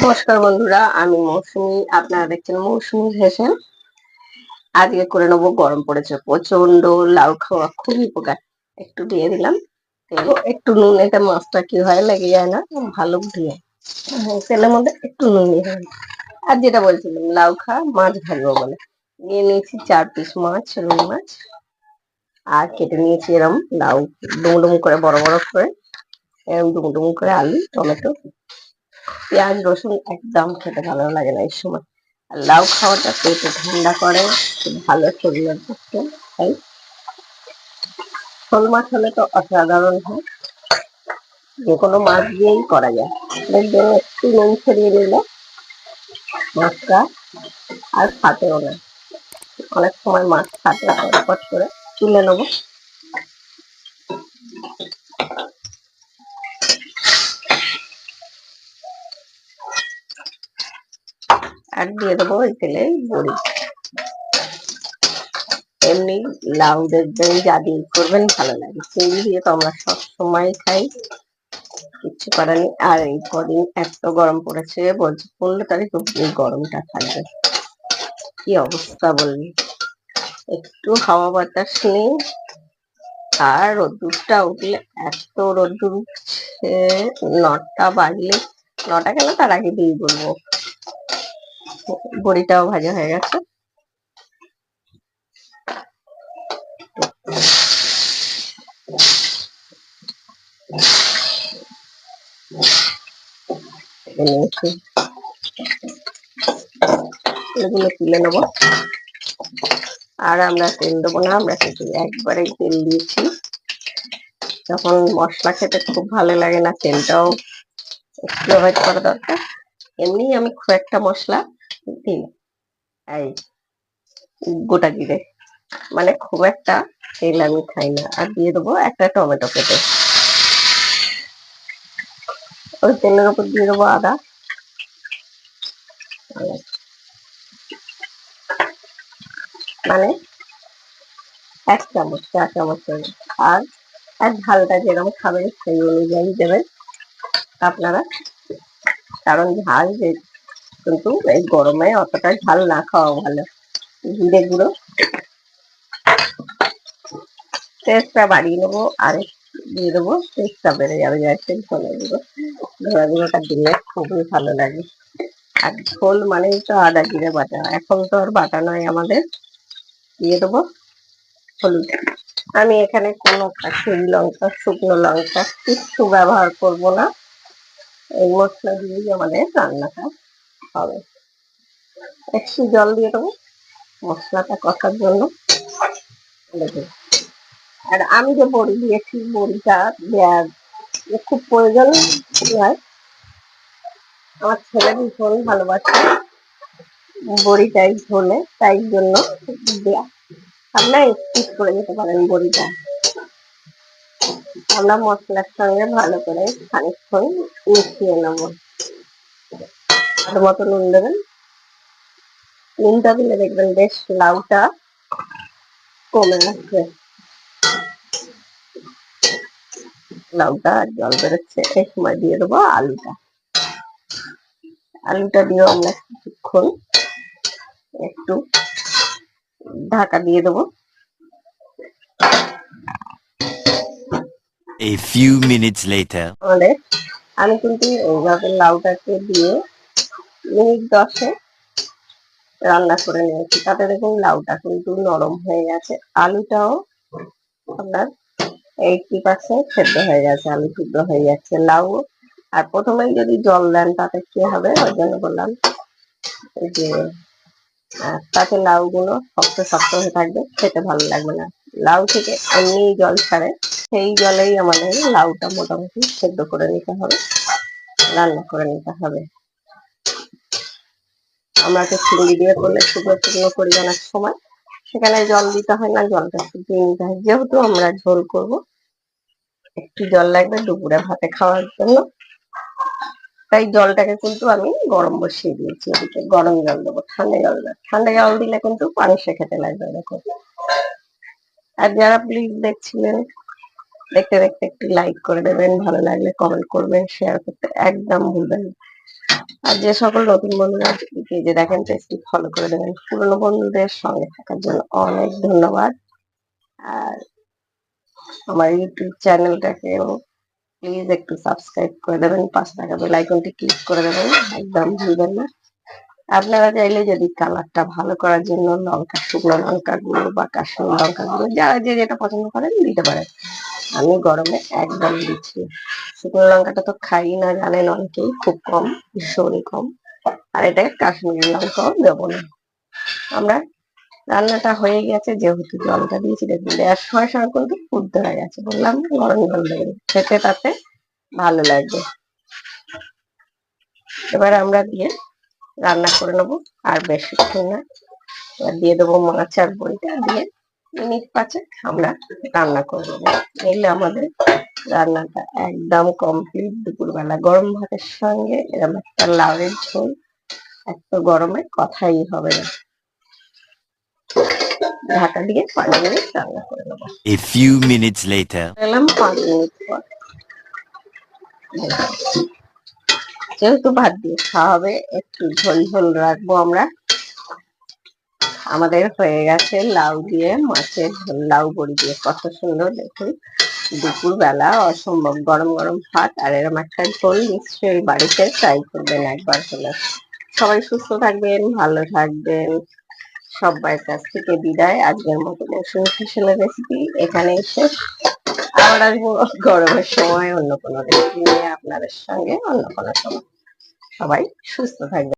নমস্কার বন্ধুরা, আমি মৌসুমী। আপনারা দেখছেন মৌসুমী ফ্যাশন। আজকে করে নেবো, গরম পড়েছে প্রচন্ড, লাউ খাওয়া খুবই উপকার। একটু দিয়ে দিলাম তেল, একটু নুন, এতে মাছটা কি হয় লেগে যায় না, ভালো দিয়ে তেলের মধ্যে একটু নুন দিয়ে দিলাম। আর যেটা বলছিলাম, লাউ মাছ ভাজবো বলে নিয়ে নিয়েছি 4 পিস মাছ, রুই মাছ। আর কেটে নিয়েছি এরম লাউ ডুমডুম করে, বড় বড় করে, এরম ডুমডুম করে আলু, টমেটো, পেঁয়াজ, রসুন একদম খেতে ভালো লাগে না এই সময়। আর লাউ খাওয়াটা পেটে ঠান্ডা করে, খুব ভালো শরীরের পক্ষে। তাই শোল মাছ হলে তো অসাধারণ হয়, যে কোনো মাছ দিয়েই করা যায়। দেখবেন একটু নুন ছড়িয়ে দিলে মাছটা আর ফাটেও না। অনেক সময় মাছ ফাটে, চটপট করে তুলে নেবো। আর দিয়ে দেবো ওই তেলে বড়ি। এমনি লাউ দেখবেন যা দিয়ে করবেন ভালো লাগে, চিংড়ি দিয়ে তো আমরা সব সময় খাই, কিচ্ছু করার নেই। আর এই কদিন এত গরম পড়েছে, বলছে 15 তারিখ অব্দি এই গরমটা থাকবে। কি অবস্থা বলবি, একটু হাওয়া বাতাস নেই। আর রোদ্দুরটা উঠলে এত রোদ্দুর উঠছে, 9টা বাজলে, 9টা কেন তার আগে দিয়ে বলবো। বড়িটাও ভাজা হয়ে গেছে, এগুলো তুলে নেবো। আর আমরা তেল দেবো না, আমরা কিন্তু একবারেই তেল দিয়েছি। যখন মশলা খেতে খুব ভালো লাগে না, তেলটাও একটু অ্যাভয়েড করা দরকার। এমনি আমি খুব একটা মশলা দিই না, এই গোটা জিরে, মানে খুব একটা তেল আমি খাই না। আর দিয়ে দেবো একটা টমেটো কেটে, ওই তেলের উপর দিয়ে দেবো আদা, মানে 1 চামচ, 4 চামচ। আর আর ঝালটা যেরকম খাবেন সেই অনুযায়ী দেবেন আপনারা, কারণ ঝাল যে কিন্তু এই গরমে অতটা ঝাল না খাওয়া ভালো। জিরে গুঁড়ো, টেস্টটা বাড়িয়ে নেবো। আর দিয়ে দেবো, টেস্টটা বেড়ে যাবে, যাচ্ছে ধনে গুঁড়ো। ধনে গুঁড়োটা দিলে খুবই ভালো লাগে। আর ঝোল মানেই তো আদা জিরে বাটা, এখন তো আর বাটা নয় আমাদের। দিয়ে দেবো হলুদ। আমি এখানে কোনো কাশ্মীরি লঙ্কা, শুকনো লঙ্কা কিচ্ছু ব্যবহার করব না, এই মশলা দিয়েই আমাদের রান্নাটা হবে। একটু জল দিয়ে দেবো মশলাটা কষার জন্য। দেখুন, আর আমি যে বড়ি দিয়েছি, বড়িটা দেওয়ার খুব প্রয়োজন নয়, আমার ছেলে ভীষণ ভালোবাসে বড়িটাই ঝোলে, তাই জন্য দেয়া। আপনারা স্কিপ করে যেতে পারেন বড়িটা। আমরা মশলার সঙ্গে ভালো করে খানিকক্ষণ মিশিয়ে নেব। আর মতো নুন দেবেন, নুনটা দিলে দেখবেন বেশ লাউটা কমে আসবে, লাউটা জল বেরোচ্ছে। এই সময় দিয়ে দেবো আলুটা। আলুটা দিয়েও আমরা কিছুক্ষণ একটু ঢাকা দিয়ে দেবো। A few minutes later. আমাদের, আমি কিন্তু এইভাবে লাউটাকে দিয়ে মিনিট 10 রান্না করে নিয়েছি, তাতে দেখুন লাউটা কিন্তু নরম হয়ে গেছে, আলুটাও আপনার 80% সেদ্ধ হয়ে গেছে, আলু সিদ্ধ হয়ে যাচ্ছে, লাউ। আর প্রথমেই যদি জল দেন তাতে কি হবে, ওই জন্য বললাম যে তাতে লাউ গুলো শক্ত শক্ত হয়ে থাকবে, খেতে ভালো লাগবে না। লাউ থেকে এমনি জল ছাড়ে, সেই জলেই আমাদের লাউটা মোটামুটি সেদ্ধ করে নিতে হবে, রান্না করে নিতে হবে। আমরা তো চিংড়ি দিয়ে করলে শুকনো শুকনো করি অনেক সময়, সেখানে জল দিতে হয় না, জলটা শুকিয়ে নিতে হয়। যেহেতু আমরা ঝোল করব, একটু জল লাগবে দুপুরে ভাতে খাওয়ার জন্য, তাই জলটাকে কিন্তু আমি গরম বসিয়ে দিয়েছি। এদিকে গরম জল দেবো, ঠান্ডা জল দেবো। ঠান্ডা জল দিলে কিন্তু পানিসে খেতে লাগবে দেখুন। আর যারা প্লিজ দেখছিলেন, দেখতে দেখতে একটু লাইক করে দেবেন, ভালো লাগলে কমেন্ট করবেন, শেয়ার করতে একদম ভুলবেন না। আর যে সকল নতুন বন্ধুরা পেজে দেখেন পেজটি ফলো করে দেবেন। পুরনো বন্ধুদের সঙ্গে থাকার জন্য অনেক ধন্যবাদ। আর আমার ইউটিউব চ্যানেলটাকেও প্লিজ একটু সাবস্ক্রাইব করে দেবেন, পাশে থাকা বেল আইকনটি ক্লিক করে দেবেন, একদম ভুলবেন না। আপনারা চাইলে যদি কালারটা ভালো করার জন্য শুকনো লঙ্কা গুঁড়ো বা কাশ্মীরি লঙ্কা গুঁড়ো যারা যে যেটা পছন্দ করেন দিতে পারেন। আমি গরমে একদম দিচ্ছি। শুকনো লঙ্কাটা তো খাই না, জানেন অনেকেই, খুব কম, ভীষণই কম। আর এটাকে কাশ্মীরি লঙ্কাও দেবো না। আমরা রান্নাটা হয়ে গেছে, যেহেতু জলটা দিয়েছি দেখুন দেওয়ার সময় সময় কিন্তু ফুট হয়ে গেছে, বললাম গরম জল দেবেন, খেতে তাতে ভালো লাগবে। এবার আমরা দিয়ে রান্না করে নেবো, আর বেশিক্ষণ না। এবার দিয়ে দেবো মাছ আর বড়িটা দিয়ে মিনিট 5 আমরা রান্না করে নেবো। নিলে আমাদের রান্নাটা একদম কমপ্লিট। দুপুরবেলা গরম ভাতের সঙ্গে এরকম একটা লাউয়ের ঝোল এত গরমে কথাই হবে না। ঢাকা দিয়ে 5 মিনিট রান্না করে নেবো। A few minutes later. এলাম 5 মিনিট পর। যেহেতু ভাত দিয়ে খাওয়া হবে, একটু ঝোল ঝোল রাখবো আমরা। আমাদের হয়ে গেছে লাউ দিয়ে মাছের ঝোল, লাউ বড়ি দিয়ে, কত সুন্দর দেখুন। দুপুর বেলা অসম্ভব গরম গরম ভাত আর এরকম একটা ঝোল নিশ্চয়ই বাড়িতে ট্রাই করবেন একবার হলে। সবাই সুস্থ থাকবেন, ভালো থাকবেন। সবার কাছ থেকে বিদায়। আজকের মতো মৌসুমী ফসলের রেসিপি এখানেই শেষ। আবার আসবো গরমের সময় অন্য কোনো রেসিপি নিয়ে আপনাদের সঙ্গে, অন্য কোনো সময়। সবাই সুস্থ থাকবেন।